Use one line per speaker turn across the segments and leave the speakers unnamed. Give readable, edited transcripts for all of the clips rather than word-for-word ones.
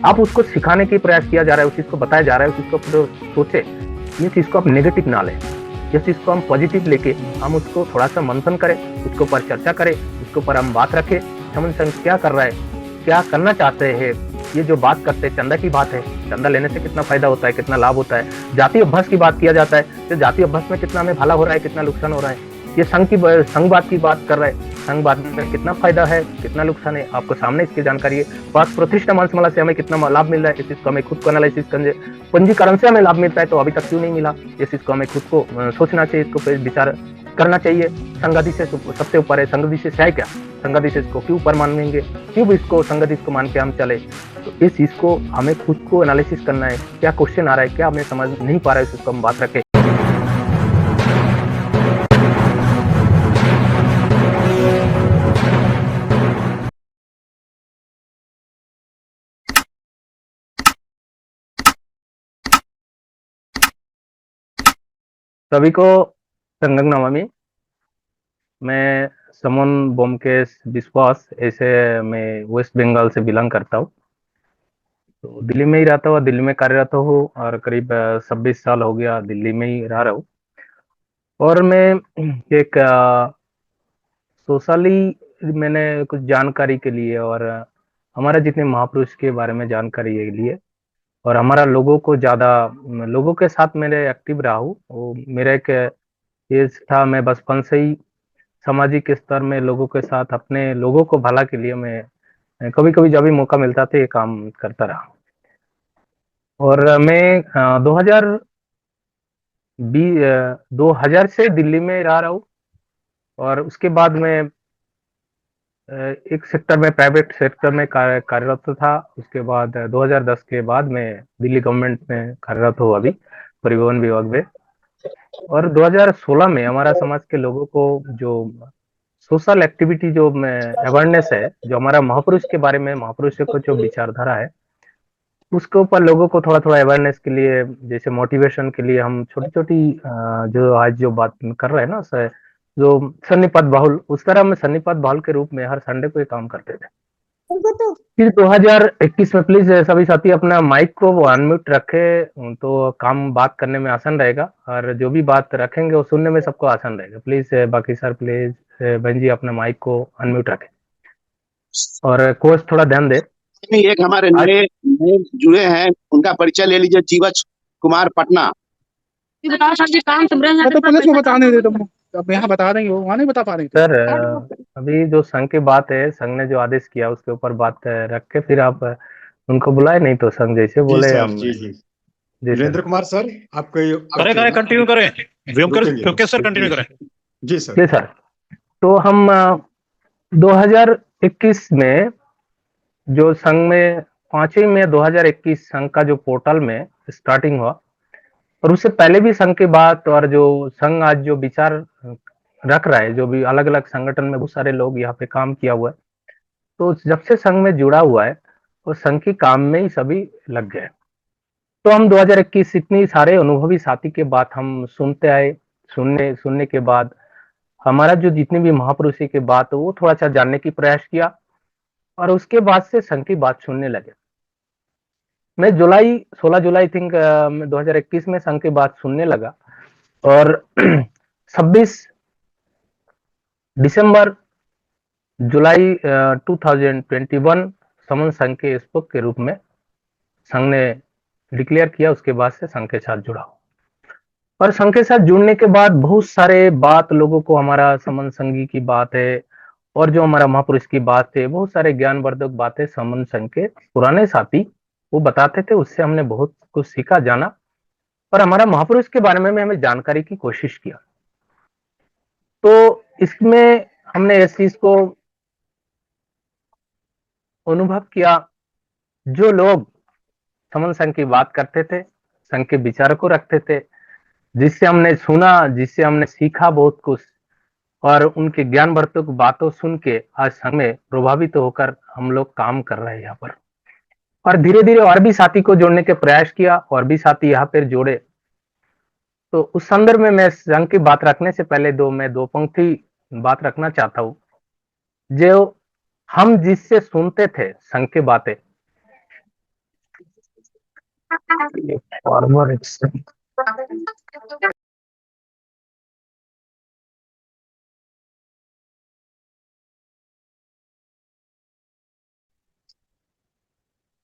आप उसको सिखाने की प्रयास किया जा रहा है, उस चीज को बताया जा रहा है, उस चीज को सोचे, ये चीज को आप नेगेटिव ना लें, इस चीज को हम पॉजिटिव लेके हम उसको थोड़ा सा मंथन करें, उसके ऊपर चर्चा करें, उसके ऊपर हम बात रखें। समन संघ क्या कर रहा है, क्या करना चाहते हैं, ये जो बात करते हैं चंदा की बात है, चंदा लेने से कितना फायदा होता है, कितना लाभ होता है। जाति अभ्यास की बात किया जाता है, तो जाति अभ्यास में कितना हमें भला हो रहा है, कितना नुकसान हो रहा है। ये संघवाद की बात कर रहा है, संघवाद में कितना फायदा है, कितना नुकसान है, आपको सामने इसकी जानकारी है। पाक प्रतिष्ठा मानसमाला से हमें कितना लाभ मिल रहा है, इस चीज को हमें खुद को एनालिसिस करने, पंजीकरण से हमें लाभ मिलता है, तो अभी तक क्यों नहीं मिला, इस चीज को हमें खुद को सोचना चाहिए, इसको विचार करना चाहिए। संगति से सबसे ऊपर है, संगति से है क्या, संगति से इसको क्यों ऊपर मानेंगे, क्यों इसको संगति को मान के हम चले। तो इस चीज को हमें खुद को एनालिसिस करना है, क्या क्वेश्चन आ रहा है, क्या हमें समझ नहीं पा रहा है, इसको हम बात रखें। सभी को संगम नमामि। मैं समन बोमकेश विश्वास, ऐसे मैं वेस्ट बंगाल से बिलोंग करता हूँ, तो दिल्ली में ही रहता हूँ, दिल्ली में कार्यरत हूँ और करीब 26 साल हो गया दिल्ली में ही रह रहा हूँ। और मैं एक सोशली मैंने कुछ जानकारी के लिए और हमारे जितने महापुरुष के बारे में जानकारी के लिए, और हमारा लोगों को ज़्यादा लोगों के साथ मेरे एक्टिव रहा हूँ। वो मेरा एक ये था, मैं बचपन से ही सामाजिक स्तर में लोगों के साथ, अपने लोगों को भला के लिए मैं कभी कभी जब भी मौका मिलता था ये काम करता रहा। और मैं 2000 से दिल्ली में रह रहा हूँ। और उसके बाद मैं एक सेक्टर में, प्राइवेट सेक्टर में कार्यरत था। उसके बाद 2010 के बाद मैं दिल्ली गवर्नमेंट में कार्यरत हूँ अभी, परिवहन विभाग में। और 2016 में हमारा समाज के लोगों को जो सोशल एक्टिविटी, जो अवेयरनेस है, जो हमारा महापुरुष के बारे में, महापुरुषों को जो विचारधारा है, उसके ऊपर लोगों को थोड़ा थोड़ा अवेयरनेस के लिए, जैसे मोटिवेशन के लिए हम छोटी छोटी जो आज जो बात कर रहे हैं ना सर, जो सन्निपात बाहुल, उस तरह हम सन्निपात बाहुल के रूप में हर संडे को ये काम करते थे। फिर 2021 में प्लीज सभी साथी अपना माइक को वो अनम्यूट रखे, तो काम बात करने में आसान रहेगा, और जो भी बात रखेंगे वो सुनने में सबको आसान रहेगा। प्लीज बाकी सर, प्लीज बहन जी अपना माइक को अनम्यूट रखें, और कोच थोड़ा ध्यान दे।
नहीं, एक हमारे
आज
नए नए जुड़े हैं, उनका परिचय ले लीजिए। जीवच कुमार पटना।
बताओ सर जी, काम तो पुलिस को बताने दे तुम, अब यहाँ बता देंगे, वो वहाँ नहीं बता पा रहे थे।
सर अभी जो संघ की बात है, संघ ने जो आदेश किया उसके ऊपर बात रख के फिर आप उनको बुलाए, नहीं तो संघ जैसे
जी
बोले
सर,
हम।
जी जी।
जी सर।
वीरेंद्र कुमार सर, आपके
करें कंटिन्यू करें,
रुकेंगे
व्योमकेश सर कंटिन्यू करें।
जी सर।
जी सर। तो हम 2021 में जो संघ में 5 मई 2021 संघ का जो पोर्टल में स्टार्टिंग हुआ, और उससे पहले भी संघ की बात, और जो संघ आज जो विचार रख रहा है, जो भी अलग अलग संगठन में बहुत सारे लोग यहाँ पे काम किया हुआ है, तो जब से संघ में जुड़ा हुआ है वो संघ के काम में ही सभी लग गए। तो हम 2021 इतनी सारे अनुभवी साथी के बात हम सुनते आए, सुनने सुनने के बाद हमारा जो जितनी भी महापुरुषों की बात है वो थोड़ा सा जानने की प्रयास किया, और उसके बाद से संघ की बात सुनने लगे। मैं 16 जुलाई थिंक 2021 में संघ की बात सुनने लगा, और 26 दिसंबर जुलाई 2021 समन संघ के स्पोक के रूप में संघ ने डिक्लेयर किया। उसके बाद से संघ के साथ जुड़ा, और संघ के साथ जुड़ने के बाद बहुत सारे बात लोगों को, हमारा समन संघी की बात है और जो हमारा महापुरुष की बात है, बहुत सारे ज्ञानवर्धक बातें समन संघ के पुराने साथी वो बताते थे, उससे हमने बहुत कुछ सीखा, जाना, और हमारा महापुरुष के बारे में हमें जानकारी की कोशिश किया। तो इसमें हमने इस चीज को अनुभव किया, जो लोग समन संघ की बात करते थे, संघ के विचार को रखते थे, जिससे हमने सुना, जिससे हमने सीखा बहुत कुछ, और उनके ज्ञानवर्धक बातों सुन के आज संघ में प्रभावित होकर हम लोग काम कर रहे हैं यहाँ पर। और धीरे धीरे और भी साथी को जोड़ने के प्रयास किया, और भी साथी यहाँ पर जोड़े। तो उस संदर्भ में मैं संघ की बात रखने से पहले मैं दो पंक्ति बात रखना चाहता हूँ। जो हम जिससे सुनते थे संघ की बातें, फार्मर एक्शन।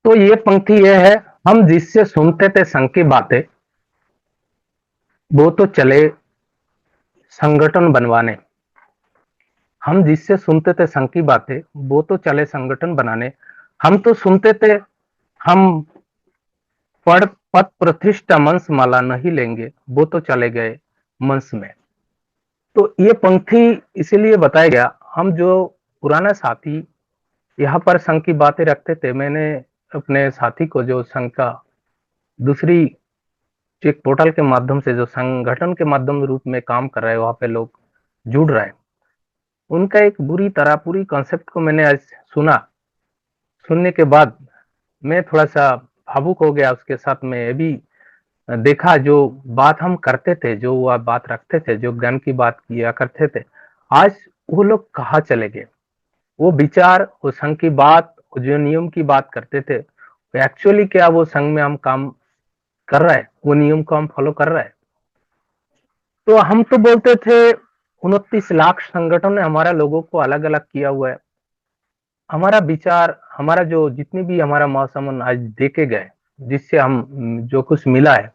तो ये पंक्ति ये है, हम जिससे सुनते थे संघ की बातें, वो तो चले संगठन बनवाने। हम जिससे सुनते थे संघ की बातें, वो तो चले संगठन बनाने। हम तो सुनते थे, हम पद प्रतिष्ठा मंच माला नहीं लेंगे, वो तो चले गए मंच में। तो ये पंक्ति इसीलिए बताया गया, हम जो पुराना साथी यहाँ पर संघ की बातें रखते थे, मैंने अपने साथी को जो संघ का दूसरी एक पोर्टल के माध्यम से जो संगठन के माध्यम रूप में काम कर रहे हैं, वहां पे लोग जुड़ रहे हैं, उनका एक बुरी तरह पूरी कॉन्सेप्ट को मैंने आज सुना। सुनने के बाद मैं थोड़ा सा भावुक हो गया। उसके साथ में ये भी देखा, जो बात हम करते थे, जो वह बात रखते थे, जो ज्ञान की बात किया करते थे, आज वो लोग कहाँ चले गए। वो विचार, वो संघ की बात, जो नियम की बात करते थे, एक्चुअली क्या वो संघ में हम काम कर रहे हैं, वो नियम को हम फॉलो कर रहे हैं। तो हम तो बोलते थे 29 लाख संगठन ने हमारा लोगों को अलग अलग किया हुआ है। हमारा विचार, हमारा जो जितने भी हमारा महासमन आज देखे गए, जिससे हम जो कुछ मिला है,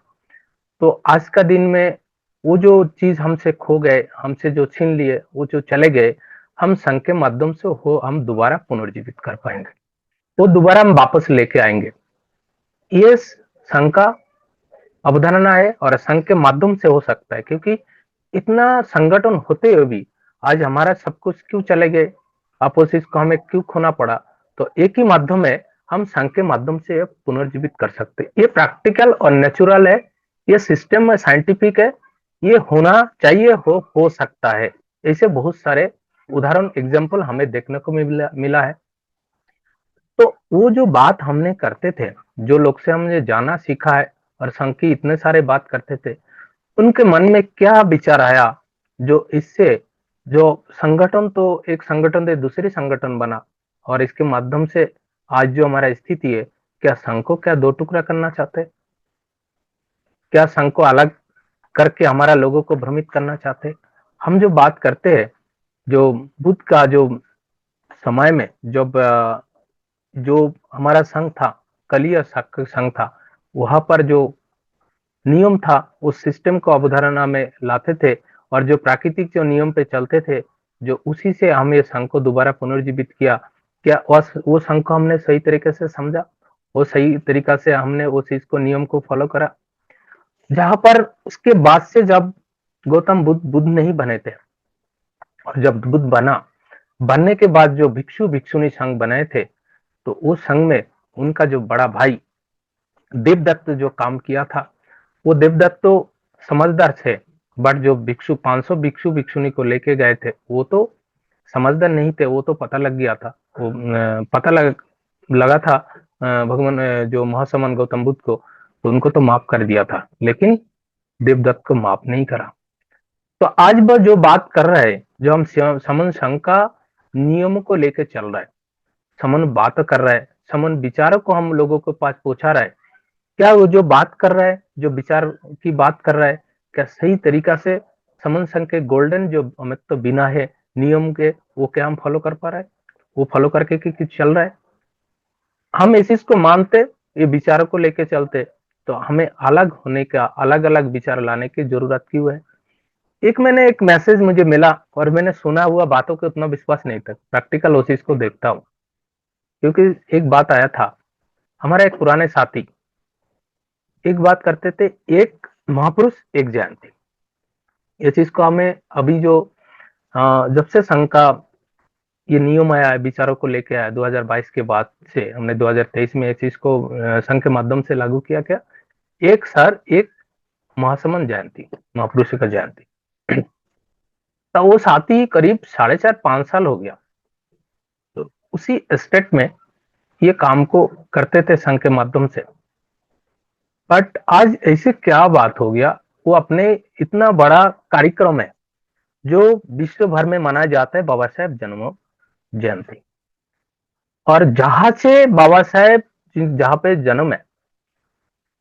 तो आज का दिन में वो जो चीज हमसे खो गए, हमसे जो छीन लिए, वो जो चले गए, हम संघ के माध्यम से हो हम दोबारा पुनर्जीवित कर पाएंगे, वो दोबारा हम वापस लेके आएंगे। ये संघ का अवधारणा है और संघ के माध्यम से हो सकता है, क्योंकि इतना संगठन होते हुए भी आज हमारा सब कुछ क्यों चले गए, अपोजिट को हमें क्यों खोना पड़ा। तो एक ही माध्यम है, हम संघ के माध्यम से पुनर्जीवित कर सकते। ये प्रैक्टिकल और नेचुरल है, ये सिस्टम में साइंटिफिक है, ये होना चाहिए, हो सकता है। ऐसे बहुत सारे उदाहरण एग्जाम्पल हमें देखने को मिला है। तो वो जो बात हमने करते थे, जो लोग से हमने जाना सीखा है और संघ की इतने सारे बात करते थे, उनके मन में क्या विचार आया, जो इससे जो संगठन, तो एक संगठन से दूसरी संगठन बना, और इसके माध्यम से आज जो हमारा स्थिति है, क्या संघ को क्या दो टुकड़ा करना चाहते, क्या संघ को अलग करके हमारा लोगों को भ्रमित करना चाहते। हम जो बात करते हैं, जो बुद्ध का जो समय में जब जो हमारा संघ था, कलीय संघ था, वहां पर जो नियम था उस सिस्टम को अवधारणा में लाते थे, और जो प्राकृतिक जो नियम पे चलते थे, जो उसी से हम ये संघ को दोबारा पुनर्जीवित किया। क्या वो संघ को हमने सही तरीके से समझा, वो सही तरीका से हमने उस चीज को, नियम को फॉलो करा। जहां पर उसके बाद से जब गौतम बुद्ध नहीं बने थे, और जब बुद्ध बनने के बाद जो भिक्षु भिक्षुणी संघ बनाए थे, तो उस संघ में उनका जो बड़ा भाई देवदत्त जो काम किया था, वो देवदत्त तो समझदार थे, बट जो भिक्षु 500 भिक्षु भिक्षुणी को लेके गए थे, वो तो समझदार नहीं थे। वो तो पता लग गया था, वो पता लगा था भगवान जो महासमन गौतम बुद्ध को, तो उनको तो माफ कर दिया था, लेकिन देवदत्त को माफ नहीं करा। तो आज वह जो बात कर रहे हैं, जो हम समन संघ का नियम को लेकर चल रहा है, समन बात कर रहा है, समन विचारों को हम लोगों के पास पहुंचा रहा है, क्या वो जो बात कर रहा है, जो विचार की बात कर रहा है, क्या सही तरीका से समन संघ के गोल्डन जो हमें तो बिना है नियम के, वो क्या हम फॉलो कर पा रहे हैं, वो फॉलो करके कि चल रहा है। हम इस चीज को मानते, ये विचारों को लेके चलते, तो हमें अलग होने का, अलग अलग विचार लाने की जरूरत क्यों है। मैंने एक मैसेज मुझे मिला, और मैंने सुना हुआ बातों को उतना विश्वास नहीं था, प्रैक्टिकल उस चीज को देखता हूँ। क्योंकि एक बात आया था, हमारा एक पुराने साथी एक बात करते थे, एक महापुरुष एक जयंती। ये चीज को हमें अभी जो जब से संघ का ये नियम आया है, विचारों को लेके आया 2022 के बाद से, हमने 2023 में इस चीज को संघ के माध्यम से लागू किया। क्या एक सर एक महासमन जयंती, महापुरुष का जयंती। तो वो साथी करीब 4.5-5 साल हो गया, तो उसी स्टेट में ये काम को करते थे संघ के माध्यम से। बट आज ऐसे क्या बात हो गया, वो अपने इतना बड़ा कार्यक्रम है जो विश्व भर में मनाया जाता है, बाबा साहेब जन्म जयंती, और जहां से बाबा साहेब जहां पे जन्म है,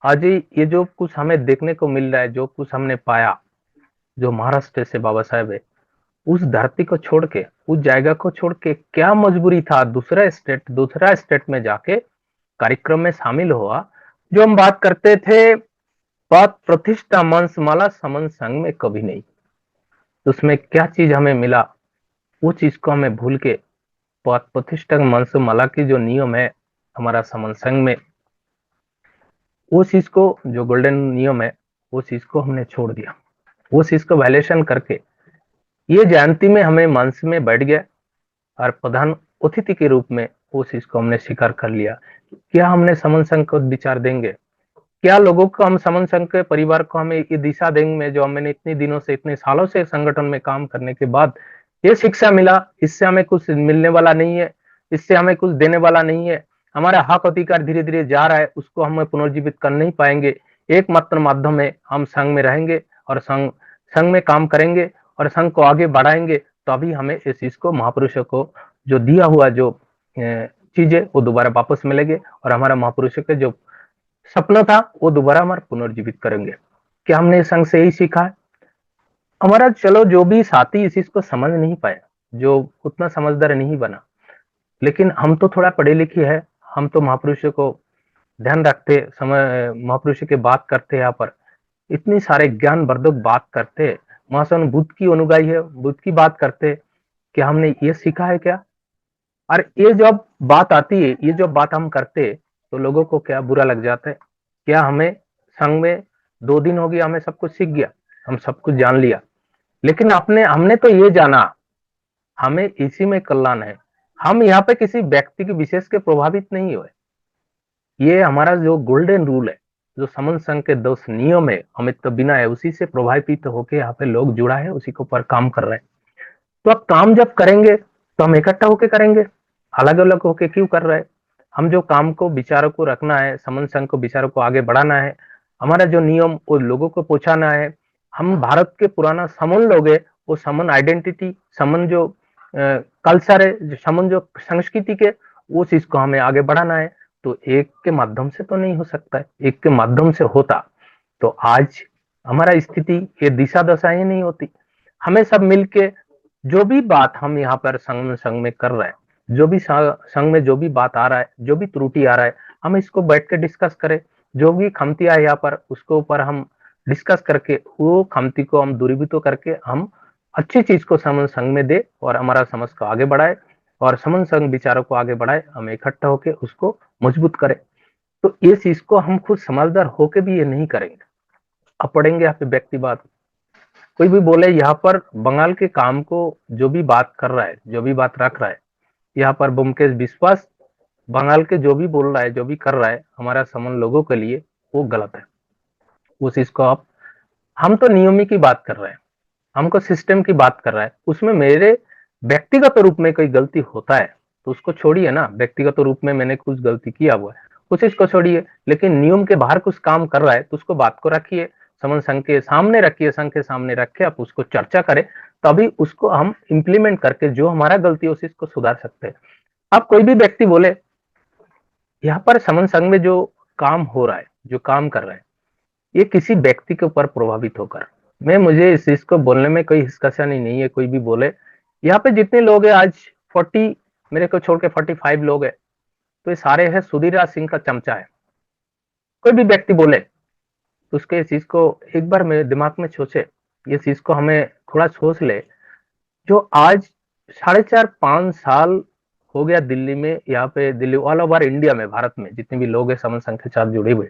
आज ये जो कुछ हमें देखने को मिल रहा है, जो कुछ हमने पाया, जो महाराष्ट्र से बाबा साहेब है, उस धरती को छोड़ के, उस जगह को छोड़ के क्या मजबूरी था दूसरा स्टेट में जाके कार्यक्रम में शामिल हुआ। जो हम बात करते थे पद प्रतिष्ठा मंचमाला समन संघ में कभी नहीं, तो उसमें क्या चीज हमें मिला, वो चीज को हमें भूल के पद प्रतिष्ठा मंचमाला की जो नियम है हमारा समन संघ में, वो चीज को जो गोल्डन नियम है वो चीज को हमने छोड़ दिया। वो चीज को वायलेशन करके ये जयंती में हमें मंच में बैठ गया और प्रधान अतिथि के रूप में वो चीज को हमने स्वीकार कर लिया। क्या हमने समन संघ को विचार देंगे, क्या लोगों को हम समन संघ के परिवार को हमें ये दिशा देंगे, जो मैंने इतने दिनों से इतने सालों से संगठन में काम करने के बाद ये शिक्षा मिला, इससे हमें कुछ मिलने वाला नहीं है, इससे हमें कुछ देने वाला नहीं है, हमारा हक अधिकार धीरे धीरे जा रहा है, उसको हम पुनर्जीवित कर नहीं पाएंगे। एकमात्र माध्यम है हम संघ में रहेंगे और संघ में काम करेंगे और संघ को आगे बढ़ाएंगे, तभी हमें इस चीज को महापुरुषों को जो दिया हुआ जो चीजें वो दोबारा वापस मिलेंगे और हमारा महापुरुषों के जो सपना था वो दोबारा हमारा पुनर्जीवित करेंगे। क्या हमने संघ से यही सीखा है? हमारा चलो जो भी साथी इस चीज को समझ नहीं पाया, जो उतना समझदार नहीं बना, लेकिन हम तो थोड़ा पढ़े लिखे हैं, हम तो महापुरुषों को ध्यान रखते, समय महापुरुषों की बात करते हैं, यहाँ पर इतनी सारे ज्ञानवर्धक बात करते, महासन बुद्ध की अनुगामी है, बुद्ध की बात करते, क्या हमने ये सीखा है क्या? और ये जब बात आती है, ये जो बात हम करते तो लोगों को क्या बुरा लग जाता है? क्या हमें संघ में 2 दिन हो गया, हमें सब कुछ सीख गया, हम सब कुछ जान लिया, लेकिन हमने तो ये जाना हमें इसी में कल्याण है। हम यहाँ पे किसी व्यक्ति की विशेष के प्रभावित नहीं हुए। ये हमारा जो गोल्डन रूल है, जो समन संघ के 10 नियम है, अमित तो बिना है, उसी से प्रभावित होके यहाँ पे लोग जुड़ा है, उसी के ऊपर काम कर रहे हैं। तो अब काम जब करेंगे तो हम इकट्ठा होके करेंगे, अलग अलग होके क्यों कर रहे हैं? हम जो काम को विचारों को रखना है, समन संघ को विचारों को आगे बढ़ाना है, हमारा जो नियम वो लोगों को पहुंचाना है। हम भारत के पुराना समन लोग है, वो समन आइडेंटिटी, समन जो कल्चर है, समन जो संस्कृति के, वो चीज को हमें आगे बढ़ाना है। तो एक के माध्यम से तो नहीं हो सकता है, एक के माध्यम से होता तो आज हमारा स्थिति ये दिशा दशा ही नहीं होती। हमें सब मिलके जो भी बात हम यहाँ पर संघ में कर रहे हैं, जो भी संघ में जो भी बात आ रहा है, जो भी त्रुटि आ रहा है, हम इसको बैठ के डिस्कस करें। जो भी खमतियां है यहाँ पर उसको ऊपर हम डिस्कस करके वो खमती को हम दूरीभूत करके हम अच्छी चीज को समन संघ में दे और हमारा समाज को आगे बढ़ाए और समन संघ विचारों को आगे बढ़ाए, हम इकट्ठा होकर उसको मजबूत करें। तो ये चीज को हम खुद समझदार होके भी ये नहीं करेंगे। अब पढ़ेंगे यहाँ पे व्यक्तिवाद, कोई भी बोले यहाँ पर बंगाल के काम को जो भी बात कर रहा है, जो भी बात रख रहा है, यहाँ पर ब्योमकेश विश्वास बंगाल के जो भी बोल रहा है, जो भी कर रहा है हमारा समन लोगों के लिए, वो गलत है। उस इसको आप, हम तो नियमी की बात कर रहे हैं, हमको सिस्टम की बात कर रहा है, उसमें मेरे व्यक्तिगत रूप में कोई गलती होता है तो उसको छोड़िए ना। व्यक्तिगत रूप में मैंने कुछ गलती किया हुआ है, कुछ इसको छोड़िए, लेकिन नियम के बाहर कुछ काम कर रहा है तो उसको बात को रखिए, समन संघ के सामने रखिए, संघ के सामने रखे आप उसको चर्चा करें, तभी उसको हम इम्प्लीमेंट करके जो हमारा गलती है उसी को सुधार सकते हैं। अब कोई भी व्यक्ति बोले यहाँ पर समन संघ में जो काम हो रहा है, जो काम कर रहा है, ये किसी व्यक्ति के ऊपर प्रभावित होकर, मुझे इस चीज को बोलने में कोई हिचकिचाहट नहीं है। कोई भी बोले यहाँ पे जितने लोग हैं आज 40, मेरे को छोड़ के 45 लोग हैं, तो ये सारे हैं सुधीरराज सिंह का चमचा है। कोई भी व्यक्ति बोले तो उसके चीज को एक बार मेरे दिमाग में सोचे, ये चीज को हमें थोड़ा सोच ले। जो आज 4.5-5 साल हो गया दिल्ली में, यहाँ पे दिल्ली ऑल ओवर इंडिया में, भारत में जितने भी लोग हैं समन संघ के साथ जुड़े हुए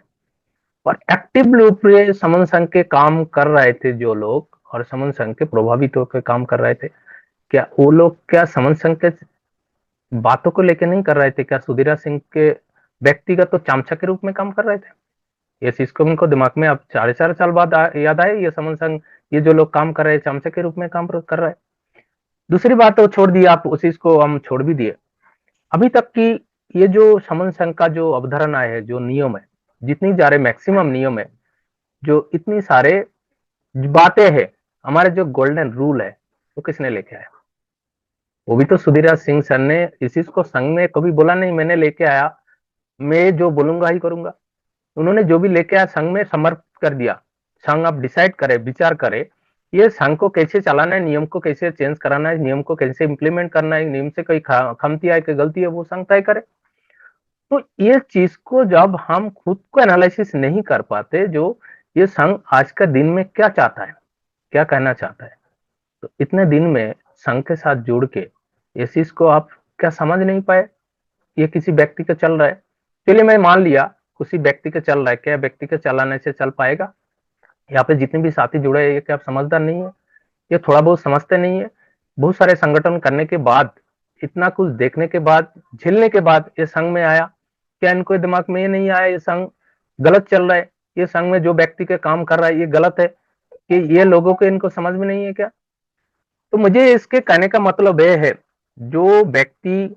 और एक्टिव रूप से समन संघ के काम कर रहे थे जो लोग, और समन संघ के प्रभावित होकर काम कर रहे थे, क्या वो लोग क्या समन संघ के बातों को लेकर नहीं कर रहे थे? क्या सुधीरा सिंह के व्यक्तिगत तो चामचा के रूप में काम कर रहे थे? ये चीज को उनको दिमाग में अब 4.5 साल बाद याद आए, ये समन संघ, ये जो लोग काम कर रहे हैं चामचा के रूप में काम कर रहे हैं। दूसरी बात तो छोड़ दी आप, उस चीज को हम छोड़ भी दिए। अभी तक की ये जो समन संघ का जो अवधारणा है, जो नियम है, जितनी सारे मैक्सिमम नियम है, जो इतनी सारे बातें हैं, हमारे जो गोल्डन रूल है, वो किसने लेके आया? वो भी तो सुधीरराज सिंह सर ने। इस चीज को संघ ने कभी बोला नहीं मैंने लेके आया, मैं जो बोलूंगा ही करूंगा। उन्होंने जो भी लेके आया संघ में समर्पित कर दिया। संघ अब डिसाइड करे, विचार करे ये संघ को कैसे चलाना है, नियम को कैसे चेंज कराना है, नियम को कैसे इंप्लीमेंट करना है, नियम से कोई खामती है कि गलती है वो संघ तय करे। तो ये चीज को जब हम खुद को एनालिसिस नहीं कर पाते, जो ये संघ आज का दिन में क्या चाहता है, क्या कहना चाहता है, तो इतने दिन में संघ के साथ जुड़ के इस चीज को आप क्या समझ नहीं पाए। ये किसी व्यक्ति का चल रहा है, चलिए मैं मान लिया किसी व्यक्ति का चल रहा है, क्या व्यक्ति के चलाने से चल पाएगा? यहाँ पे जितने भी साथी जुड़े हैं ये क्या आप समझदार नहीं है, ये थोड़ा बहुत समझते नहीं है? बहुत सारे संगठन करने के बाद, इतना कुछ देखने के बाद, झेलने के बाद ये संघ में आया, क्या इनको दिमाग में ये नहीं आया ये संघ गलत चल रहा है, ये संघ में जो व्यक्ति के काम कर रहा है ये गलत है, कि ये लोगों को इनको समझ में नहीं है क्या? तो मुझे इसके कहने का मतलब ये है, जो व्यक्ति,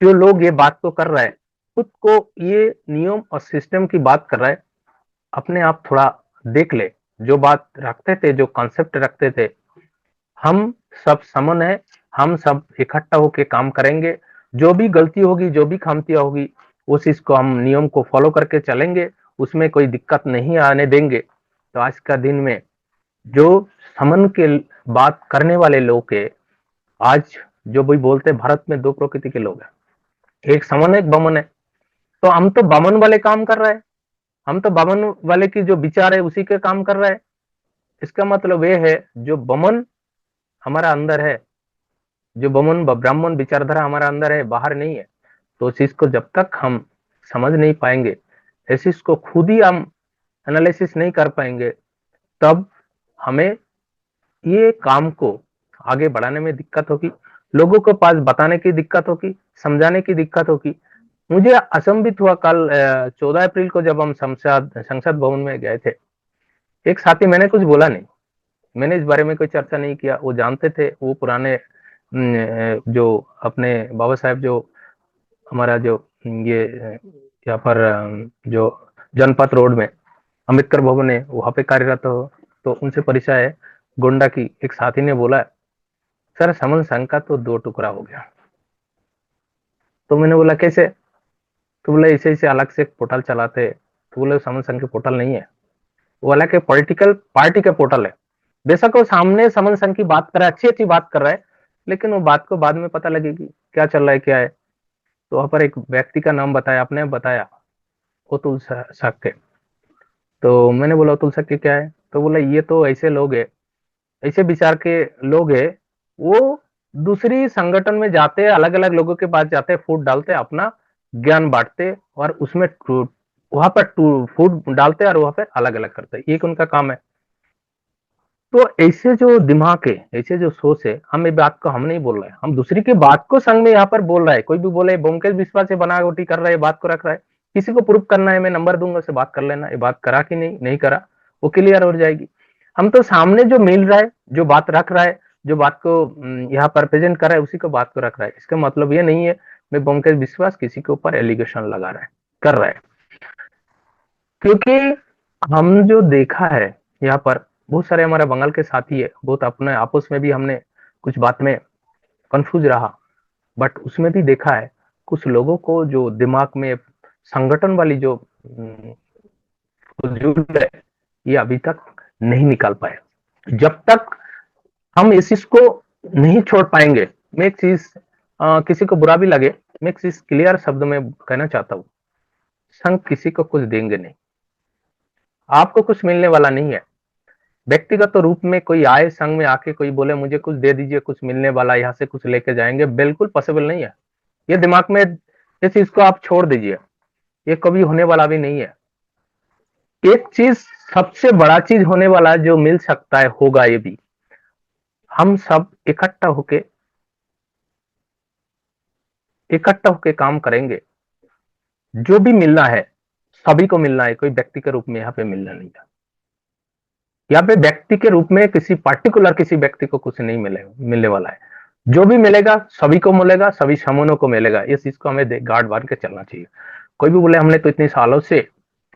जो लोग ये बात को कर रहा है, खुद को ये नियम और सिस्टम की बात कर रहा है, अपने आप थोड़ा देख ले। जो बात रखते थे, जो कॉन्सेप्ट रखते थे, हम सब समन है, हम सब इकट्ठा होके काम करेंगे, जो भी गलती होगी, जो भी खामतियां होगी, उस इसको हम नियम को फॉलो करके चलेंगे, उसमें कोई दिक्कत नहीं आने देंगे। तो आज का दिन में जो समन के बात करने वाले लोग है, आज जो भी बोलते भारत में दो प्रकृति के लोग हैं, एक समन है एक बमन है। तो हम तो बमन वाले काम कर रहे हैं, हम तो बमन वाले की जो विचार है उसी के काम कर रहे हैं। इसका मतलब ये है जो बमन हमारा अंदर है, जो बमन ब्राह्मण विचारधारा हमारा अंदर है, बाहर नहीं है। तो उस चीज को जब तक हम समझ नहीं पाएंगे, इस चीज को खुद ही हम एनालिसिस नहीं कर पाएंगे, तब हमें ये काम को आगे बढ़ाने में दिक्कत होगी, लोगों के पास बताने की दिक्कत होगी, समझाने की दिक्कत होगी। मुझे अचंभित हुआ कल 14 अप्रैल को जब हम संसद भवन में गए थे, एक साथी, मैंने कुछ बोला नहीं, मैंने इस बारे में कोई चर्चा नहीं किया, वो जानते थे, वो पुराने जो अपने बाबा साहब, जो हमारा जो ये यहाँ पर जो जनपथ रोड में अम्बेडकर भवन है वहां पे कार्यरत हो, तो उनसे परिचय है। गोंडा की एक साथी ने बोला, सर समन संघ का तो 2 टुकड़ा हो गया। तो मैंने बोला कैसे? तो बोले ऐसे ऐसे अलग से एक पोर्टल चलाते। तो बोले समन संघ के पोर्टल नहीं है, वो वाला के पॉलिटिकल पार्टी का पोर्टल है। बेशक वो सामने समन संघ की बात कर रहा है, अच्छी अच्छी बात कर रहा है, लेकिन वो बात को बाद में पता लगेगी क्या चल रहा है क्या है। तो वहां पर एक व्यक्ति का नाम बताया, आपने बताया अतुल शक्के। तो मैंने बोला अतुल शक्के क्या है? तो बोला ये तो ऐसे लोग है, ऐसे विचार के लोग है, वो दूसरी संगठन में जाते, अलग अलग लोगों के पास जाते, फूड डालते, अपना ज्ञान बांटते और उसमें वहां पर फूड डालते और वहां पर अलग अलग करते, एक उनका काम है। तो ऐसे जो दिमाग है, ऐसे जो सोच है, हम ये बात को हम नहीं बोल रहे हैं, हम दूसरी की बात को संग में यहाँ पर बोल रहा है। कोई भी बोले बोमकेश विश्वास से बनावटी कर रहा है, बात को रख रहा है, किसी को प्रूफ करना है, मैं नंबर दूंगा, उससे बात कर लेना, ये बात करा कि नहीं करा, वो क्लियर हो जाएगी। हम तो सामने जो मिल रहा है, जो बात रख रहा है, जो बात को यहाँ पर प्रेजेंट कर रहा है, उसी को बात को रख रहा है। इसका मतलब ये नहीं है मैं बोमकेश विश्वास किसी के ऊपर एलिगेशन लगा रहा है, कर रहा है। क्योंकि हम जो देखा है यहाँ पर, बहुत सारे हमारे बंगाल के साथी है, बहुत अपने आपस में भी हमने कुछ बात में कंफ्यूज रहा, बट उसमें भी देखा है कुछ लोगों को जो दिमाग में संगठन वाली जो फजूल है, ये अभी तक नहीं निकाल पाए। जब तक हम इस चीज को नहीं छोड़ पाएंगे, मैं एक चीज किसी को बुरा भी लगे, मैं एक चीज क्लियर शब्द में कहना चाहता हूँ, संघ किसी को कुछ देंगे नहीं, आपको कुछ मिलने वाला नहीं है। व्यक्तिगत रूप में कोई आए संघ में आके कोई बोले मुझे कुछ दे दीजिए, कुछ मिलने वाला, यहाँ से कुछ लेके जाएंगे, बिल्कुल पॉसिबल नहीं है। ये दिमाग में इस चीज को आप छोड़ दीजिए, ये कभी होने वाला भी नहीं है। एक चीज सबसे बड़ा चीज होने वाला जो मिल सकता है, होगा ये भी, हम सब इकट्ठा होके काम करेंगे। जो भी मिलना है सभी को मिलना है, कोई व्यक्ति के रूप में यहाँ पे मिलना नहीं है। यहाँ पे व्यक्ति के रूप में किसी पार्टिकुलर किसी व्यक्ति को कुछ नहीं मिलने वाला है। जो भी मिलेगा सभी को मिलेगा, सभी समूहों को मिलेगा। इस चीज को हमें गार्ड बांध के चलना चाहिए। कोई भी बोले हमने तो इतने सालों से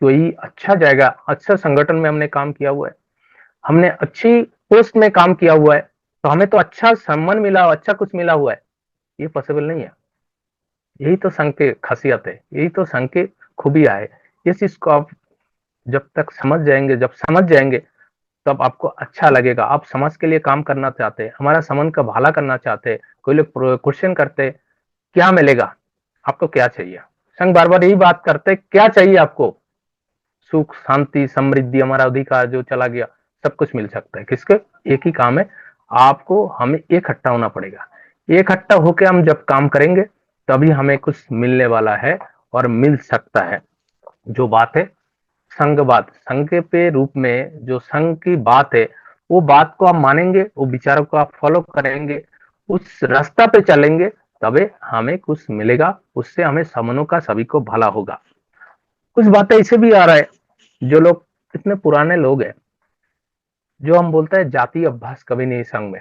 कोई अच्छा जगह, अच्छा संगठन में हमने काम किया हुआ है, हमने अच्छी पोस्ट में काम किया हुआ है, तो हमें तो अच्छा सम्मान मिला, अच्छा कुछ मिला हुआ है, ये पॉसिबल नहीं है। यही तो संघ की खासियत है, यही तो संघ की खूबियां है। इस चीज को आप जब तक समझ जाएंगे, जब समझ जाएंगे तब आपको अच्छा लगेगा। आप समाज के लिए काम करना चाहते हैं, हमारा समाज का भला करना चाहते हैं, कोई लोग क्वेश्चन करते हैं क्या मिलेगा आपको, क्या चाहिए। संघ बार बार यही बात करते हैं, क्या चाहिए आपको, सुख शांति समृद्धि हमारा अधिकार जो चला गया सब कुछ मिल सकता है। किसके, एक ही काम है, आपको हमें इकट्ठा होना पड़ेगा। इकट्ठा होकर हम जब काम करेंगे तभी हमें कुछ मिलने वाला है और मिल सकता है। जो बात है संघवाद, संघ के रूप में जो संघ की बात है वो बात को आप मानेंगे, वो विचारों को आप फॉलो करेंगे, उस रास्ता पे चलेंगे, तबे हमें कुछ मिलेगा, उससे हमें समनों का सभी को भला होगा। कुछ बातें ऐसे भी आ रहा है, जो लोग इतने पुराने लोग हैं, जो हम बोलते हैं जाति अभ्यास कभी नहीं संघ में,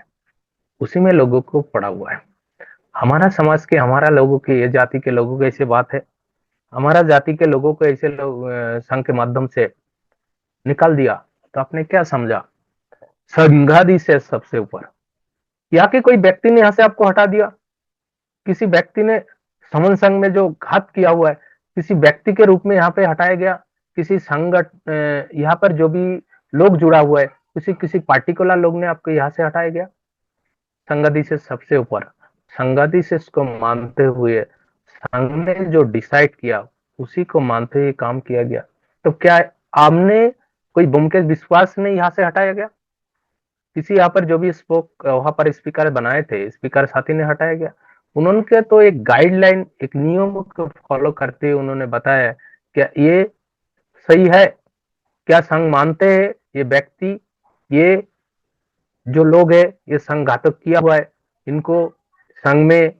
उसी में लोगों को पड़ा हुआ है। हमारा समाज के, हमारा लोगों के, ये जाति के लोगों की ऐसी बात है, हमारा जाति के लोगों को ऐसे लोग संघ के माध्यम से निकाल दिया तो आपने क्या समझा, संघादि से सबसे ऊपर। यहाँ के कोई व्यक्ति ने यहाँ से आपको हटा दिया, किसी व्यक्ति ने समन संघ में जो घात किया हुआ है किसी व्यक्ति के रूप में यहाँ पे हटाया गया, किसी संगठ यहाँ पर जो भी लोग जुड़ा हुआ है किसी किसी पार्टिकुलर लोग ने आपको यहाँ से हटाया गया। संगति से सबसे ऊपर, संगति से इसको मानते हुए संघ ने जो डिसाइड किया उसी को मानते हुए काम किया गया। तो क्या आपने कोई ब्योमकेश विश्वास ने यहाँ से हटाया गया, किसी यहाँ पर जो भी स्पोक वहां पर स्पीकर बनाए थे स्पीकर साथी ने हटाया गया। उन्होंने तो एक गाइडलाइन, एक नियम को फॉलो करते हुए उन्होंने बताया क्या ये सही है, क्या संघ मानते हैं ये व्यक्ति, ये जो लोग है ये संघातक किया हुआ है, इनको संघ में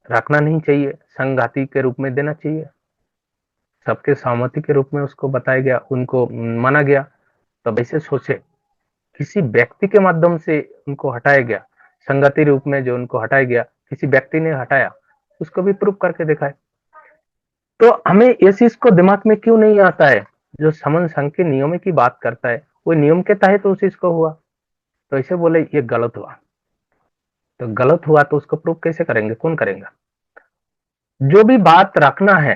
रखना नहीं चाहिए, संघाती के रूप में देना चाहिए। सबके सहमति के रूप में उसको बताया गया, उनको माना गया। तब ऐसे सोचे, किसी व्यक्ति के माध्यम से उनको हटाया गया, संगति रूप में जो उनको हटाया गया किसी व्यक्ति ने हटाया, उसको भी प्रूव करके दिखाए। तो हमें ये चीज को दिमाग में क्यों नहीं आता है, जो समन संघ के नियमों की बात करता है वो नियम के तहत तो उस चीज को हुआ, तो ऐसे बोले ये गलत हुआ। तो गलत हुआ तो उसको प्रूव कैसे करेंगे, कौन करेगा। जो भी बात रखना है,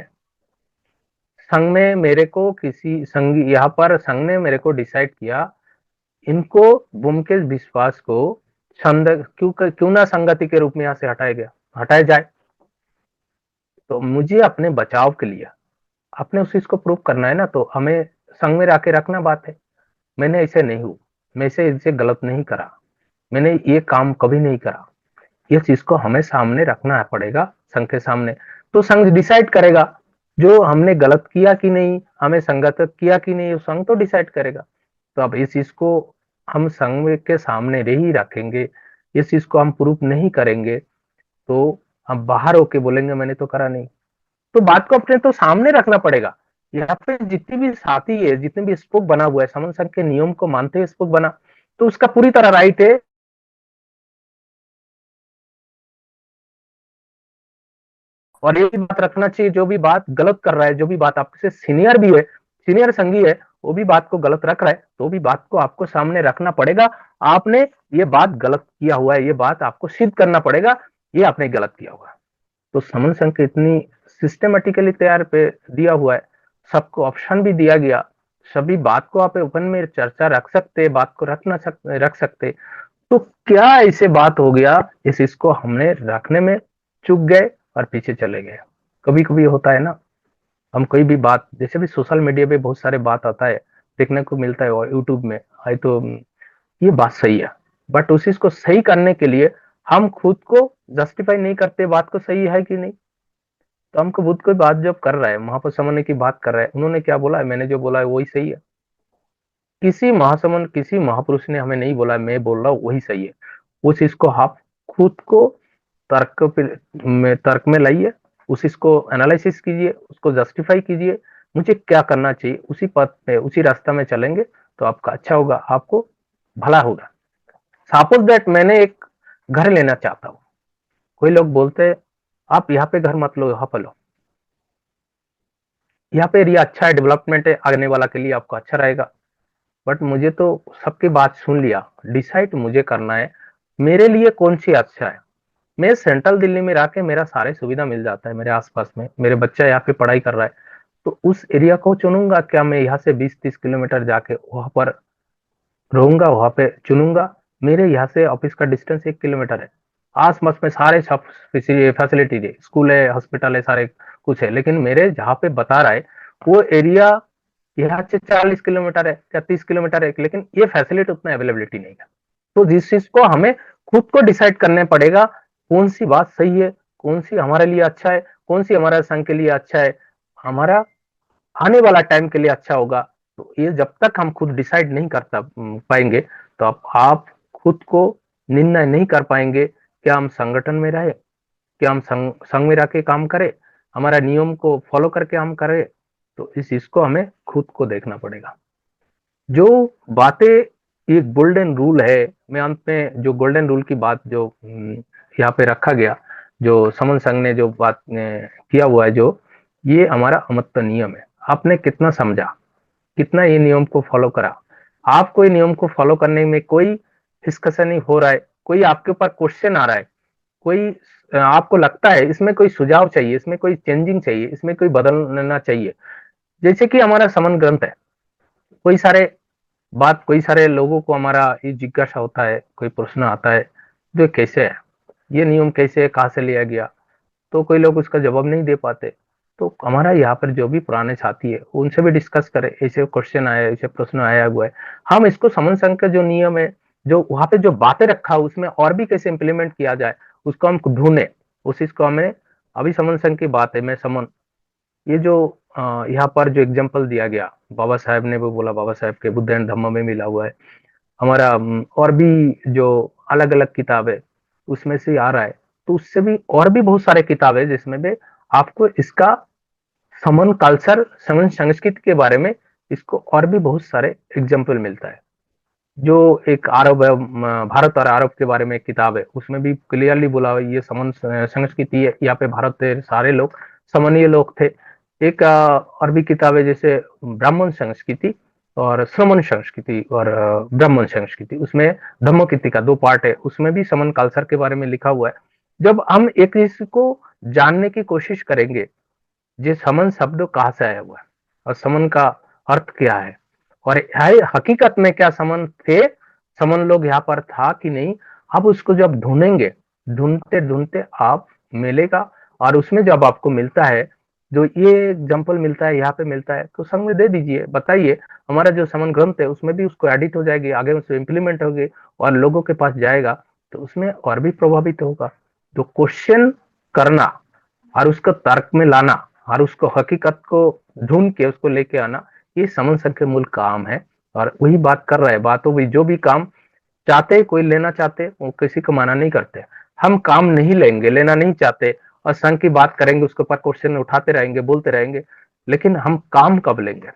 संघ में मेरे को किसी संघ, यहाँ पर संघ ने मेरे को डिसाइड किया इनको ब्योमकेश विश्वास को छंद क्यों ना संगति के रूप में यहाँ से हटाया जाए। तो मुझे अपने बचाव के लिए अपने उस चीज को प्रूव करना है ना, तो हमें संघ में आके रखना बात है। मैंने ऐसे नहीं हूं, मैं इसे गलत नहीं करा, मैंने ये काम कभी नहीं करा, ये चीज को हमें सामने रखना पड़ेगा संघ के सामने। तो संघ डिसाइड करेगा जो हमने गलत किया कि नहीं, हमें संगत किया कि नहीं, संघ तो डिसाइड करेगा। तो अब इस चीज को हम संघ के सामने ही रखेंगे, इस चीज को हम प्रूफ नहीं करेंगे तो हम बाहर होके बोलेंगे मैंने तो करा नहीं। तो बात को अपने तो सामने रखना पड़ेगा। यहाँ पे जितनी भी साथी है, जितने भी स्पोक बना हुआ है, समन संघ के नियम को मानते हुए स्पोक बना, तो उसका पूरी तरह राइट है। और ये भी बात रखना चाहिए, जो भी बात गलत कर रहा है, जो भी बात आपसे सीनियर भी है, सीनियर संघी है, वो भी बात को गलत रख रहा है, तो भी बात को आपको सामने रखना पड़ेगा। आपने ये बात गलत किया हुआ है, ये बात आपको सिद्ध करना पड़ेगा, ये आपने गलत किया हुआ। तो समन संघ इतनी सिस्टमेटिकली तैयार पे दिया हुआ है, सबको ऑप्शन भी दिया गया, सभी बात को आप ओपन में चर्चा रख सकते, बात को रख सकते। तो क्या ऐसे बात हो गया इस इसको हमने रखने में चूक गए और पीछे चले गए। कभी कभी होता है ना, हम कोई भी बात, जैसे भी सोशल मीडिया पे बहुत सारे बात आता है, देखने को मिलता है और यूट्यूब में आए, तो ये बात सही है, बट उस चीज को सही करने के लिए हम खुद को जस्टिफाई नहीं करते बात को सही है कि नहीं। तो हमको खुद कोई बात जब कर रहा है, महापुर समन्वय की बात कर रहा है, उन्होंने क्या बोला है, मैंने जो बोला है वही सही है। किसी महासमन, किसी महापुरुष ने हमें नहीं बोला, मैं बोल रहा हूँ वही सही है। उस चीज को आप खुद को तर्क में लाइए, उस चीज को एनालिसिस कीजिए, उसको जस्टिफाई कीजिए, मुझे क्या करना चाहिए, उसी पथ पे उसी रास्ता में चलेंगे तो आपका अच्छा होगा, आपको भला होगा। सपोज दैट मैंने एक घर लेना चाहता हूँ, कोई लोग बोलते हैं आप यहाँ पे घर मत लो, यहाँ पे लो, यहाँ पे एरिया अच्छा है, डेवलपमेंट है, आने वाला के लिए आपको अच्छा रहेगा। बट मुझे तो सबकी बात सुन लिया, डिसाइड मुझे करना है मेरे लिए कौन सी अच्छा है। मैं सेंट्रल दिल्ली में रह के मेरा सारे सुविधा मिल जाता है, मेरे आसपास में मेरे बच्चा यहाँ पे पढ़ाई कर रहा है, तो उस एरिया को चुनूंगा, क्या मैं यहाँ से 20-30 किलोमीटर जाके वहां पर रहूंगा, वहां पे चुनूंगा। मेरे यहाँ से ऑफिस का डिस्टेंस 1 किलोमीटर है, आस पास में सारे सब फैसिलिटी है, स्कूल है, हॉस्पिटल है, सारे कुछ है, लेकिन मेरे जहाँ पे बता रहा है वो एरिया यहाँ से 40 किलोमीटर है या 30 किलोमीटर है, लेकिन ये फैसिलिटी उतना अवेलेबिलिटी नहीं है। तो जिस चीज को हमें खुद को डिसाइड करने पड़ेगा, कौन सी बात सही है, कौन सी हमारे लिए अच्छा है, कौन सी हमारे संघ के लिए अच्छा है, हमारा आने वाला टाइम के लिए अच्छा होगा। तो ये जब तक हम खुद डिसाइड नहीं कर पाएंगे, तो आप खुद को निर्णय नहीं कर पाएंगे, क्या हम संगठन में रहे, क्या हम संघ में रह के काम करें, हमारा नियम को फॉलो करके हम करें। तो इस चीज को हमें खुद को देखना पड़ेगा। जो बातें एक गोल्डन रूल है, मैं अंत में जो गोल्डन रूल की बात जो यहाँ पे रखा गया, जो समन संघ ने जो बात किया हुआ है, जो ये हमारा अमृत नियम है, आपने कितना समझा, कितना ये नियम को फॉलो करा। आपको ये नियम को फॉलो करने में कोई डिस्कशन नहीं हो रहा है, कोई आपके ऊपर क्वेश्चन आ रहा है, कोई आपको लगता है इसमें कोई सुझाव चाहिए, इसमें कोई चेंजिंग चाहिए, इसमें कोई बदलना चाहिए। जैसे कि हमारा समन ग्रंथ है, कोई सारे लोगों को हमारा ये जिज्ञासा होता है, कोई प्रश्न आता है जो कैसे है, ये नियम कैसे है, कहाँ से लिया गया, तो कोई लोग उसका जवाब नहीं दे पाते। तो हमारा यहाँ पर जो भी पुराने साथी है उनसे भी डिस्कस करें, ऐसे क्वेश्चन आया, ऐसे प्रश्न आया हुआ है, हम इसको समन संघ का जो नियम है, जो वहां पे जो बातें रखा है उसमें और भी कैसे इंप्लीमेंट किया जाए, उसको हम ढूंढे। उस चीज को हमें, अभी समन संघ की बात है, मैं समन, ये जो यहाँ पर जो एग्जाम्पल दिया गया, बाबा साहेब ने वो बोला, बाबा साहेब के बुद्ध एंड धम्म में मिला हुआ है हमारा, और भी जो अलग अलग किताब है उसमें से आ रहा है। तो उससे भी और भी बहुत सारे किताब है जिसमें भी आपको इसका समन कल्चर, समन संस्कृति के बारे में इसको और भी बहुत सारे एग्जाम्पल मिलता है। जो एक अरब भारत और अरब के बारे में एक किताब है, उसमें भी क्लियरली बोला हुआ है, ये समन संस्कृति है, यहाँ पे भारत के सारे लोग समनीय लोग थे। एक और भी किताब है जैसे ब्राह्मण संस्कृति और श्रमण संस्कृति और ब्राह्मण संस्कृति, उसमें धम्मकीर्ति का 2 पार्ट है, उसमें भी समन कल्चर के बारे में लिखा हुआ है। जब हम एक चीज को जानने की कोशिश करेंगे, ये समन शब्द कहाँ से आया हुआ है और समन का अर्थ क्या है, और हकीकत में क्या समन थे, समन लोग यहाँ पर था कि नहीं, आप उसको जब ढूंढेंगे, ढूंढते ढूंढते आप मिलेगा। और उसमें जब आपको मिलता है, जो ये एग्जाम्पल मिलता है, यहाँ पे मिलता है, तो संग में दे दीजिए, बताइए। हमारा जो समन ग्रंथ है उसमें भी उसको एडिट हो जाएगी, आगे उसमें इम्प्लीमेंट होगी और लोगों के पास जाएगा, तो उसमें और भी प्रभावित होगा। तो क्वेश्चन करना और उसको तर्क में लाना और उसको हकीकत को ढूंढ के उसको लेके आना, ये समन संघ के मूल काम है। और वही बात कर रहा है, बातों भी जो भी काम चाहते, कोई लेना चाहते, वो किसी को माना नहीं करते। हम काम नहीं लेंगे, लेना नहीं चाहते, और संघ की बात करेंगे, उसके ऊपर क्वेश्चन उठाते रहेंगे, बोलते रहेंगे, लेकिन हम काम कब लेंगे।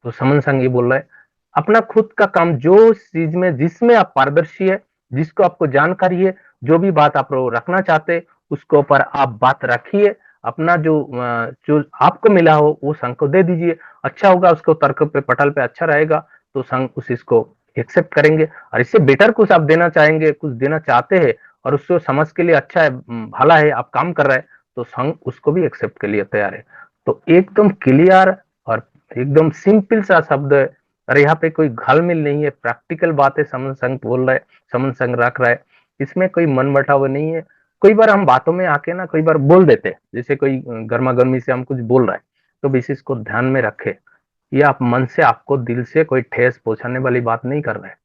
तो समन संघ ये बोल रहा है, अपना खुद का काम, जो चीज में जिसमें आप पारदर्शी है, जिसको आपको जानकारी है, जो भी बात आप रखना चाहते, उसके ऊपर आप बात रखिए। अपना जो आपको मिला हो वो संघ को दे दीजिए, अच्छा होगा, उसको तर्क पे पटल पे अच्छा रहेगा, तो संघ उस इसको एक्सेप्ट करेंगे। और इससे बेटर कुछ आप देना चाहेंगे, कुछ देना चाहते हैं, और उसको समझ के लिए अच्छा है, भला है, आप काम कर रहे हैं, तो संघ उसको भी एक्सेप्ट के लिए तैयार है। तो एकदम क्लियर और एकदम सिंपल सा शब्द है, और यहाँ पे कोई घालमेल नहीं है, प्रैक्टिकल बात है, समन संघ बोल रहा है, समन संघ रख रहा है, इसमें कोई मन बटाव नहीं है। कई बार हम बातों में आके ना, कई बार बोल देते हैं, जैसे कोई गर्मा गर्मी से हम कुछ बोल रहा है, तो भी इसको ध्यान में रखे, ये आप मन से, आपको दिल से कोई ठेस पहुंचाने वाली बात नहीं कर रहे हैं,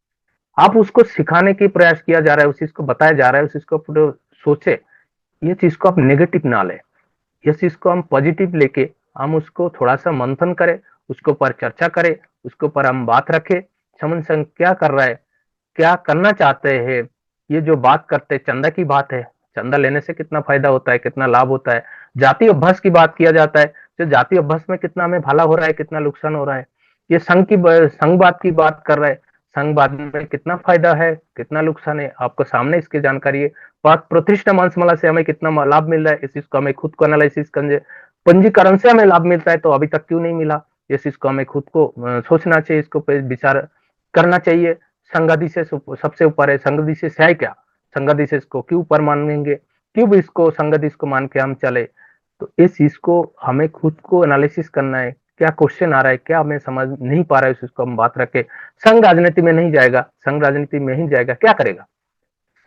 आप उसको सिखाने की प्रयास किया जा रहा है, उस चीज को बताया जा रहा है, उस चीज को पूरे सोचे, ये चीज को आप नेगेटिव ना ले, इस चीज को हम पॉजिटिव लेके हम उसको थोड़ा सा मंथन करें, उसके ऊपर चर्चा करें, उसके ऊपर हम बात रखें, समन संघ क्या कर रहा है, क्या करना चाहते हैं। ये जो बात करते हैं, चंदा की बात है, चंदा लेने से कितना फायदा होता है, कितना लाभ होता है। जाति अभ्यास की बात किया जाता है, तो जाति अभ्यास में कितना हमें भला हो रहा है, कितना नुकसान हो रहा है। ये संघ बात की बात कर रहा है, संघ बात में कितना फायदा है, कितना नुकसान है, आपको सामने इसकी जानकारी है। पाक प्रतिष्ठा मांसमाला से हमें कितना लाभ मिल रहा है, इस चीज को हमें खुद को एनालिसिस करने, पंजीकरण से हमें लाभ मिलता है, तो अभी तक क्यों नहीं मिला, इस चीज को हमें खुद को सोचना चाहिए, इसको पे विचार करना चाहिए। संगादि से सबसे ऊपर है, संगादि से है क्या, संगादि से इसको क्यों ऊपर मानेंगे, क्यों भी इसको संगादि को मान के हम चले। तो इस चीज को हमें खुद को एनालिसिस करना है, क्या क्वेश्चन आ रहा है, क्या हमें समझ नहीं पा रहा है, उसको हम बात रखे। संघ राजनीति में नहीं जाएगा, संघ राजनीति में ही जाएगा, क्या करेगा,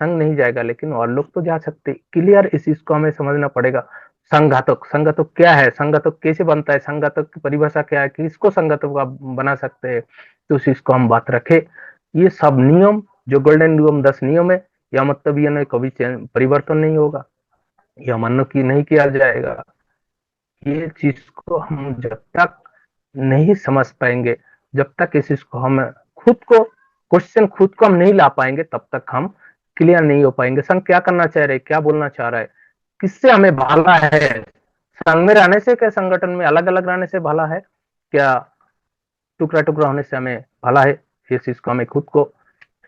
संघ नहीं जाएगा, लेकिन और लोग तो जा सकते। क्लियर इस चीज को हमें समझना पड़ेगा। संघातक, संघातक क्या है, संघातक कैसे बनता है, संघातक की परिभाषा क्या है, किसको संघातक का बना सकते हैं, तो उस चीज को हम बात रखे। ये सब नियम जो गोल्डन नियम 10 नियम है, या मतलब ये नहीं कभी परिवर्तन नहीं होगा, या मानो कि नहीं किया जाएगा। ये चीज को हम जब तक नहीं समझ पाएंगे, जब तक इस चीज को हम खुद को क्वेश्चन खुद को हम नहीं ला पाएंगे, तब तक हम क्लियर नहीं हो पाएंगे। संघ क्या करना चाह रहे, क्या बोलना चाह रहा है, किससे हमें भाला है, संघ में रहने से क्या संगठन में अलग अलग रहने से भाला है, क्या टुकड़ा टुकड़ा होने से हमें भाला है। ये चीज को हमें खुद को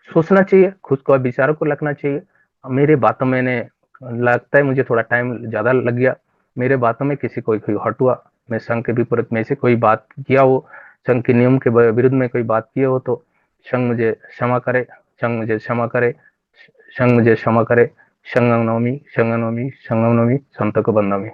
सोचना चाहिए, खुद को विचारों को रखना चाहिए। मेरे बातों में ने लगता है मुझे थोड़ा टाइम ज्यादा लग गया, मेरे बातों में किसी को कोई हर्ट हुआ, मैं संघ के विपरीत में से कोई बात किया हो, संघ के नियम के विरुद्ध में कोई बात किए हो, तो संघ मुझे क्षमा करे, संघ मुझे क्षमा करे, संघ मुझे क्षमा करे। संगम नवमी, संगम नवमी, संगम नवमी, संत को बंदमी।